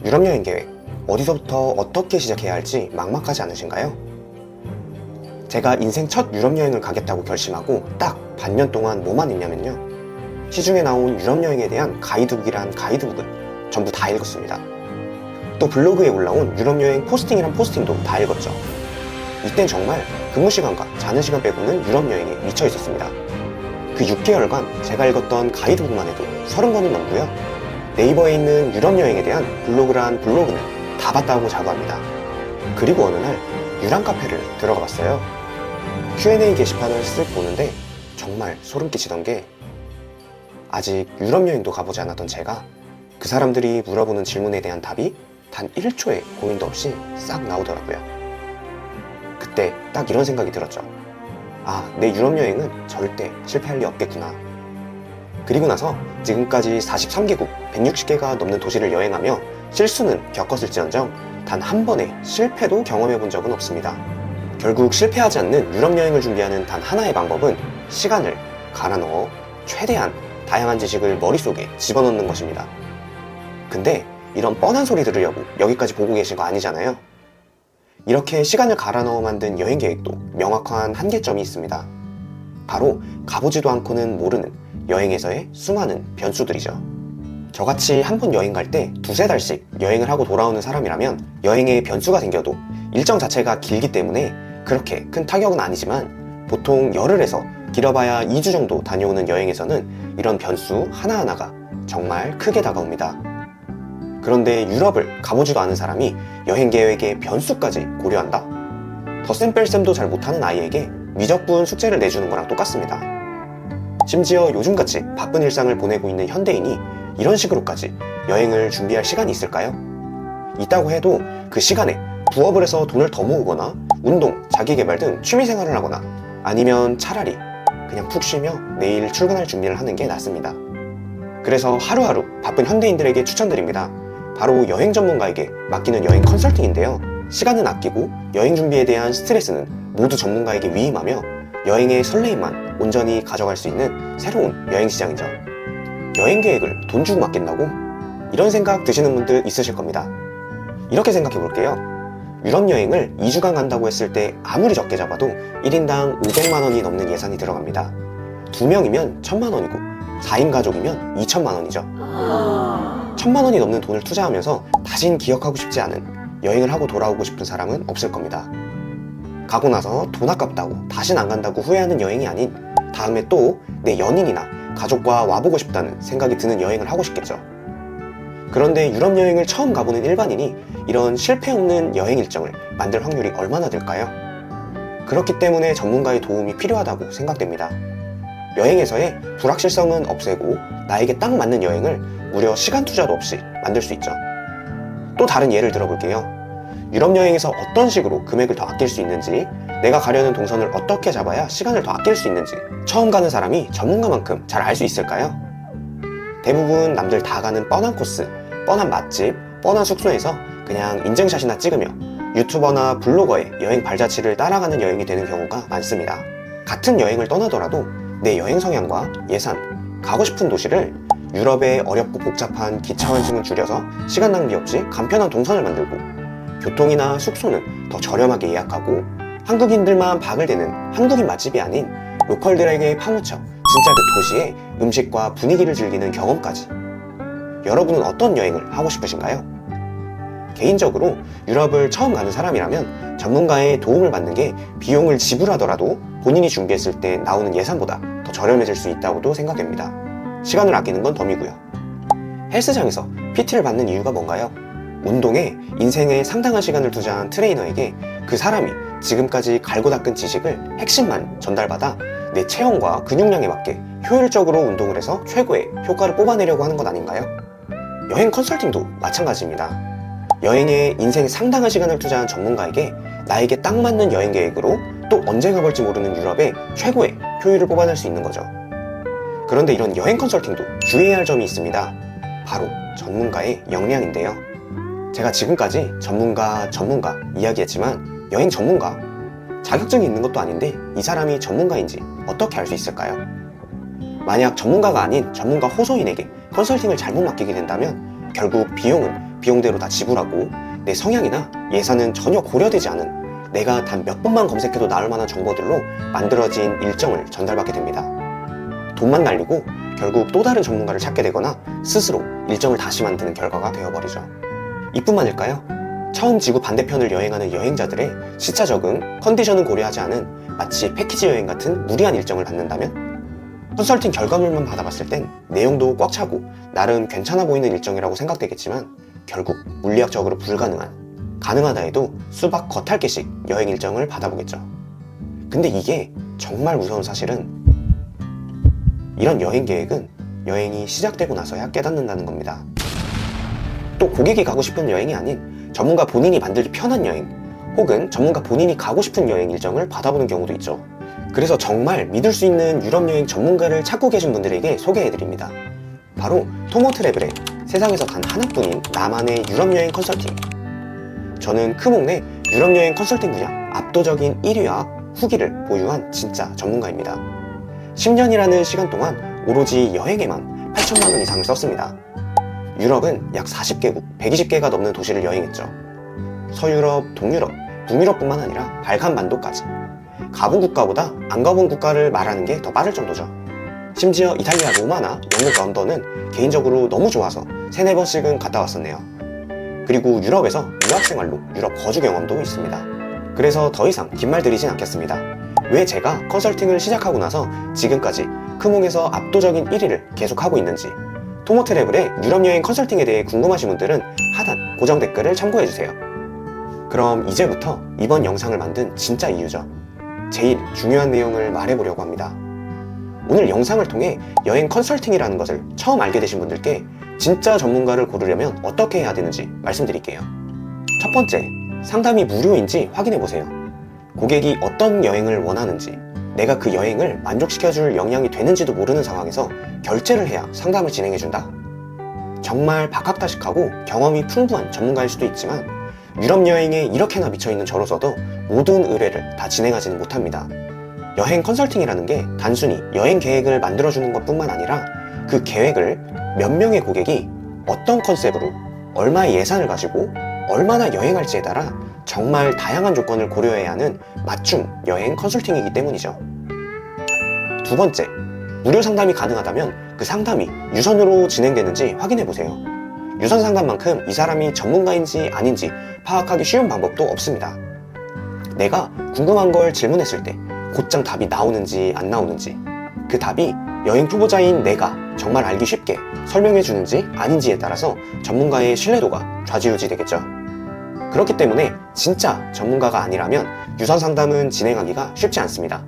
유럽 여행 계획, 어디서부터 어떻게 시작해야 할지 막막하지 않으신가요? 제가 인생 첫 유럽 여행을 가겠다고 결심하고 딱 반년 동안 뭐만 했냐면요, 시중에 나온 유럽 여행에 대한 가이드북이란 가이드북을 전부 다 읽었습니다. 또 블로그에 올라온 유럽 여행 포스팅이란 포스팅도 다 읽었죠. 이땐 정말 근무 시간과 자는 시간 빼고는 유럽 여행에 미쳐 있었습니다. 그 6개월간 제가 읽었던 가이드북만 해도 30권이 넘고요. 네이버에 있는 유럽 여행에 대한 블로그란 블로그는 다 봤다고 자부합니다. 그리고 어느 날 유람 카페를 들어가 봤어요. Q&A 게시판을 쓱 보는데 정말 소름 끼치던 게, 아직 유럽 여행도 가보지 않았던 제가 그 사람들이 물어보는 질문에 대한 답이 단 1초의 고민도 없이 싹 나오더라고요. 그때 딱 이런 생각이 들었죠. 아, 내 유럽 여행은 절대 실패할 리 없겠구나. 그리고 나서 지금까지 43개국 160개가 넘는 도시를 여행하며 실수는 겪었을지언정 단 한 번의 실패도 경험해 본 적은 없습니다. 결국 실패하지 않는 유럽 여행을 준비하는 단 하나의 방법은 시간을 갈아 넣어 최대한 다양한 지식을 머릿속에 집어넣는 것입니다. 근데 이런 뻔한 소리 들으려고 여기까지 보고 계신 거 아니잖아요. 이렇게 시간을 갈아 넣어 만든 여행 계획도 명확한 한계점이 있습니다. 바로 가보지도 않고는 모르는 여행에서의 수많은 변수들이죠. 저같이 한 번 여행 갈 때 두세 달씩 여행을 하고 돌아오는 사람이라면 여행에 변수가 생겨도 일정 자체가 길기 때문에 그렇게 큰 타격은 아니지만, 보통 열흘에서 길어봐야 2주 정도 다녀오는 여행에서는 이런 변수 하나하나가 정말 크게 다가옵니다. 그런데 유럽을 가보지도 않은 사람이 여행 계획에 변수까지 고려한다? 덧셈 뺄셈도 잘 못하는 아이에게 미적분 숙제를 내주는 거랑 똑같습니다. 심지어 요즘같이 바쁜 일상을 보내고 있는 현대인이 이런 식으로까지 여행을 준비할 시간이 있을까요? 있다고 해도 그 시간에 부업을 해서 돈을 더 모으거나 운동, 자기개발 등 취미생활을 하거나, 아니면 차라리 그냥 푹 쉬며 내일 출근할 준비를 하는 게 낫습니다. 그래서 하루하루 바쁜 현대인들에게 추천드립니다. 바로 여행 전문가에게 맡기는 여행 컨설팅인데요. 시간은 아끼고 여행 준비에 대한 스트레스는 모두 전문가에게 위임하며 여행의 설레임만 온전히 가져갈 수 있는 새로운 여행 시장이죠. 여행 계획을 돈 주고 맡긴다고? 이런 생각 드시는 분들 있으실 겁니다. 이렇게 생각해 볼게요. 유럽 여행을 2주간 간다고 했을 때 아무리 적게 잡아도 1인당 500만 원이 넘는 예산이 들어갑니다. 2명이면 1000만 원이고 4인 가족이면 2000만 원이죠. 1000만 원이 넘는 돈을 투자하면서 다신 기억하고 싶지 않은 여행을 하고 돌아오고 싶은 사람은 없을 겁니다. 가고 나서 돈 아깝다고 다신 안 간다고 후회하는 여행이 아닌, 다음에 또 내 연인이나 가족과 와보고 싶다는 생각이 드는 여행을 하고 싶겠죠. 그런데 유럽 여행을 처음 가보는 일반인이 이런 실패 없는 여행 일정을 만들 확률이 얼마나 될까요? 그렇기 때문에 전문가의 도움이 필요하다고 생각됩니다. 여행에서의 불확실성은 없애고 나에게 딱 맞는 여행을 무려 시간 투자도 없이 만들 수 있죠. 또 다른 예를 들어볼게요. 유럽 여행에서 어떤 식으로 금액을 더 아낄 수 있는지, 내가 가려는 동선을 어떻게 잡아야 시간을 더 아낄 수 있는지 처음 가는 사람이 전문가만큼 잘 알 수 있을까요? 대부분 남들 다 가는 뻔한 코스, 뻔한 맛집, 뻔한 숙소에서 그냥 인증샷이나 찍으며 유튜버나 블로거의 여행 발자취를 따라가는 여행이 되는 경우가 많습니다. 같은 여행을 떠나더라도 내 여행 성향과 예산, 가고 싶은 도시를 유럽의 어렵고 복잡한 기차 환승을 줄여서 시간 낭비 없이 간편한 동선을 만들고, 교통이나 숙소는 더 저렴하게 예약하고, 한국인들만 박을 대는 한국인 맛집이 아닌 로컬들에게 파묻혀 진짜 그 도시의 음식과 분위기를 즐기는 경험까지. 여러분은 어떤 여행을 하고 싶으신가요? 개인적으로 유럽을 처음 가는 사람이라면 전문가의 도움을 받는 게 비용을 지불하더라도 본인이 준비했을 때 나오는 예산보다 더 저렴해질 수 있다고도 생각됩니다. 시간을 아끼는 건 덤이고요. 헬스장에서 PT를 받는 이유가 뭔가요? 운동에 인생의 상당한 시간을 투자한 트레이너에게 그 사람이 지금까지 갈고 닦은 지식을 핵심만 전달받아 내 체형과 근육량에 맞게 효율적으로 운동을 해서 최고의 효과를 뽑아내려고 하는 것 아닌가요? 여행 컨설팅도 마찬가지입니다. 여행에 인생의 상당한 시간을 투자한 전문가에게 나에게 딱 맞는 여행 계획으로 또 언제 가볼지 모르는 유럽에 최고의 효율을 뽑아낼 수 있는 거죠. 그런데 이런 여행 컨설팅도 주의해야 할 점이 있습니다. 바로 전문가의 역량인데요. 제가 지금까지 전문가 이야기했지만, 여행 전문가, 자격증이 있는 것도 아닌데 이 사람이 전문가인지 어떻게 알 수 있을까요? 만약 전문가가 아닌 전문가 호소인에게 컨설팅을 잘못 맡기게 된다면 결국 비용은 비용대로 다 지불하고 내 성향이나 예산은 전혀 고려되지 않은 내가 단 몇 번만 검색해도 나올 만한 정보들로 만들어진 일정을 전달받게 됩니다. 돈만 날리고 결국 또 다른 전문가를 찾게 되거나 스스로 일정을 다시 만드는 결과가 되어버리죠. 이뿐만일까요? 처음 지구 반대편을 여행하는 여행자들의 시차 적응, 컨디션은 고려하지 않은 마치 패키지 여행 같은 무리한 일정을 받는다면 컨설팅 결과물만 받아봤을 땐 내용도 꽉 차고 나름 괜찮아 보이는 일정이라고 생각되겠지만 결국 물리학적으로 불가능한, 가능하다 해도 수박 겉핥기식 여행 일정을 받아보겠죠. 근데 이게 정말 무서운 사실은 이런 여행 계획은 여행이 시작되고 나서야 깨닫는다는 겁니다. 또 고객이 가고 싶은 여행이 아닌 전문가 본인이 만들기 편한 여행, 혹은 전문가 본인이 가고 싶은 여행 일정을 받아보는 경우도 있죠. 그래서 정말 믿을 수 있는 유럽 여행 전문가를 찾고 계신 분들에게 소개해드립니다. 바로 토모트래블의 세상에서 단 하나뿐인 나만의 유럽 여행 컨설팅. 저는 크몽 내 유럽 여행 컨설팅 분야 압도적인 1위와 후기를 보유한 진짜 전문가입니다. 10년이라는 시간 동안 오로지 여행에만 8천만 원 이상을 썼습니다. 유럽은 약 40개국, 120개가 넘는 도시를 여행했죠. 서유럽, 동유럽, 북유럽뿐만 아니라 발칸반도까지. 가본 국가보다 안 가본 국가를 말하는 게 더 빠를 정도죠. 심지어 이탈리아 로마나 영국 런던은 개인적으로 너무 좋아서 3, 4번씩은 갔다 왔었네요. 그리고 유럽에서 유학생활로 유럽 거주 경험도 있습니다. 그래서 더 이상 긴 말 드리진 않겠습니다. 왜 제가 컨설팅을 시작하고 나서 지금까지 크몽에서 압도적인 1위를 계속하고 있는지, 토모트래블의 유럽 여행 컨설팅에 대해 궁금하신 분들은 하단 고정 댓글을 참고해주세요. 그럼 이제부터 이번 영상을 만든 진짜 이유죠. 제일 중요한 내용을 말해보려고 합니다. 오늘 영상을 통해 여행 컨설팅이라는 것을 처음 알게 되신 분들께 진짜 전문가를 고르려면 어떻게 해야 되는지 말씀드릴게요. 첫 번째, 상담이 무료인지 확인해보세요. 고객이 어떤 여행을 원하는지, 내가 그 여행을 만족시켜줄 역량이 되는지도 모르는 상황에서 결제를 해야 상담을 진행해준다? 정말 박학다식하고 경험이 풍부한 전문가일 수도 있지만 유럽 여행에 이렇게나 미쳐있는 저로서도 모든 의뢰를 다 진행하지는 못합니다. 여행 컨설팅이라는 게 단순히 여행 계획을 만들어주는 것뿐만 아니라 그 계획을 몇 명의 고객이 어떤 컨셉으로 얼마의 예산을 가지고 얼마나 여행할지에 따라 정말 다양한 조건을 고려해야 하는 맞춤 여행 컨설팅이기 때문이죠. 두 번째, 무료 상담이 가능하다면 그 상담이 유선으로 진행되는지 확인해보세요. 유선 상담만큼 이 사람이 전문가인지 아닌지 파악하기 쉬운 방법도 없습니다. 내가 궁금한 걸 질문했을 때 곧장 답이 나오는지 안 나오는지, 그 답이 여행 초보자인 내가 정말 알기 쉽게 설명해주는지 아닌지에 따라서 전문가의 신뢰도가 좌지우지 되겠죠. 그렇기 때문에 진짜 전문가가 아니라면 유선 상담은 진행하기가 쉽지 않습니다.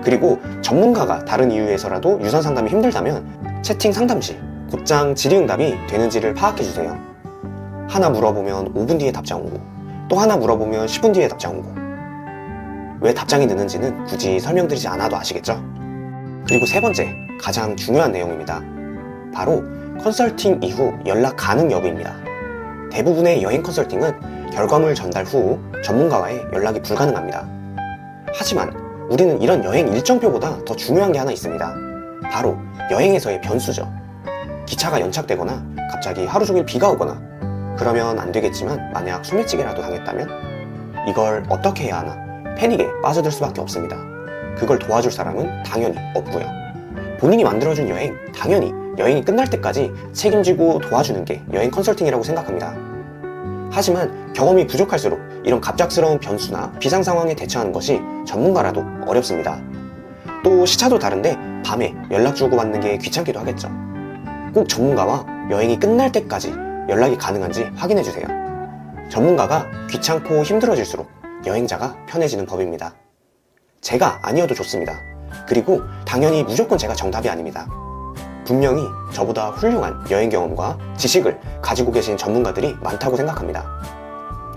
그리고 전문가가 다른 이유에서라도 유선 상담이 힘들다면 채팅 상담 시 곧장 질의응답이 되는지를 파악해주세요. 하나 물어보면 5분 뒤에 답장 오고, 또 하나 물어보면 10분 뒤에 답장 오고. 왜 답장이 늦는지는 굳이 설명드리지 않아도 아시겠죠? 그리고 세 번째, 가장 중요한 내용입니다. 바로 컨설팅 이후 연락 가능 여부입니다. 대부분의 여행 컨설팅은 결과물 전달 후 전문가와의 연락이 불가능합니다. 하지만 우리는 이런 여행 일정표보다 더 중요한 게 하나 있습니다. 바로 여행에서의 변수죠. 기차가 연착되거나 갑자기 하루 종일 비가 오거나, 그러면 안 되겠지만 만약 소매치기라도 당했다면 이걸 어떻게 해야 하나 패닉에 빠져들 수밖에 없습니다. 그걸 도와줄 사람은 당연히 없고요. 본인이 만들어준 여행, 당연히 여행이 끝날 때까지 책임지고 도와주는 게 여행 컨설팅이라고 생각합니다. 하지만 경험이 부족할수록 이런 갑작스러운 변수나 비상 상황에 대처하는 것이 전문가라도 어렵습니다. 또 시차도 다른데 밤에 연락 주고받는 게 귀찮기도 하겠죠. 꼭 전문가와 여행이 끝날 때까지 연락이 가능한지 확인해주세요. 전문가가 귀찮고 힘들어질수록 여행자가 편해지는 법입니다. 제가 아니어도 좋습니다. 그리고 당연히 무조건 제가 정답이 아닙니다. 분명히 저보다 훌륭한 여행 경험과 지식을 가지고 계신 전문가들이 많다고 생각합니다.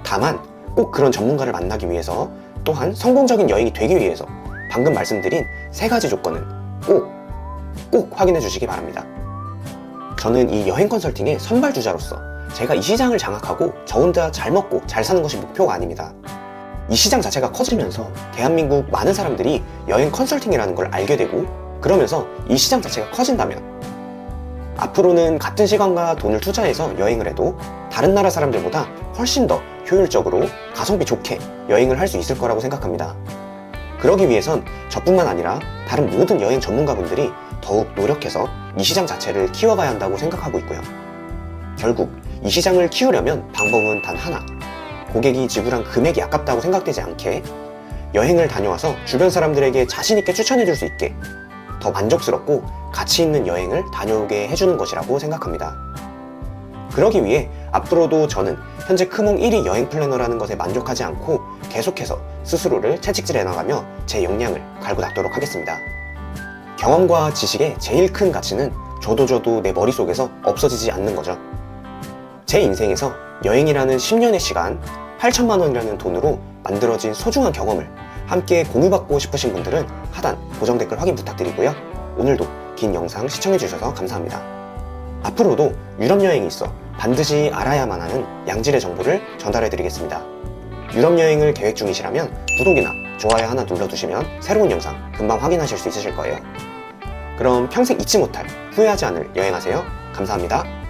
다만 꼭 그런 전문가를 만나기 위해서, 또한 성공적인 여행이 되기 위해서 방금 말씀드린 3가지 조건은 꼭 확인해 주시기 바랍니다. 저는 이 여행 컨설팅의 선발주자로서 제가 이 시장을 장악하고 저 혼자 잘 먹고 잘 사는 것이 목표가 아닙니다. 이 시장 자체가 커지면서 대한민국 많은 사람들이 여행 컨설팅이라는 걸 알게 되고, 그러면서 이 시장 자체가 커진다면 앞으로는 같은 시간과 돈을 투자해서 여행을 해도 다른 나라 사람들보다 훨씬 더 효율적으로 가성비 좋게 여행을 할 수 있을 거라고 생각합니다. 그러기 위해선 저뿐만 아니라 다른 모든 여행 전문가분들이 더욱 노력해서 이 시장 자체를 키워가야 한다고 생각하고 있고요. 결국 이 시장을 키우려면 방법은 단 하나. 고객이 지불한 금액이 아깝다고 생각되지 않게 여행을 다녀와서 주변 사람들에게 자신있게 추천해줄 수 있게 더 만족스럽고 가치 있는 여행을 다녀오게 해주는 것이라고 생각합니다. 그러기 위해 앞으로도 저는 현재 크몽 1위 여행 플래너라는 것에 만족하지 않고 계속해서 스스로를 채찍질해 나가며 제 역량을 갈고 닦도록 하겠습니다. 경험과 지식의 제일 큰 가치는 저도 내 머릿속에서 없어지지 않는 거죠. 제 인생에서 여행이라는 10년의 시간, 8천만 원이라는 돈으로 만들어진 소중한 경험을 함께 공유받고 싶으신 분들은 하단 고정 댓글 확인 부탁드리고요. 오늘도 긴 영상 시청해주셔서 감사합니다. 앞으로도 유럽 여행이 있어 반드시 알아야만 하는 양질의 정보를 전달해드리겠습니다. 유럽 여행을 계획 중이시라면 구독이나 좋아요 하나 눌러두시면 새로운 영상 금방 확인하실 수 있으실 거예요. 그럼 평생 잊지 못할, 후회하지 않을 여행하세요. 감사합니다.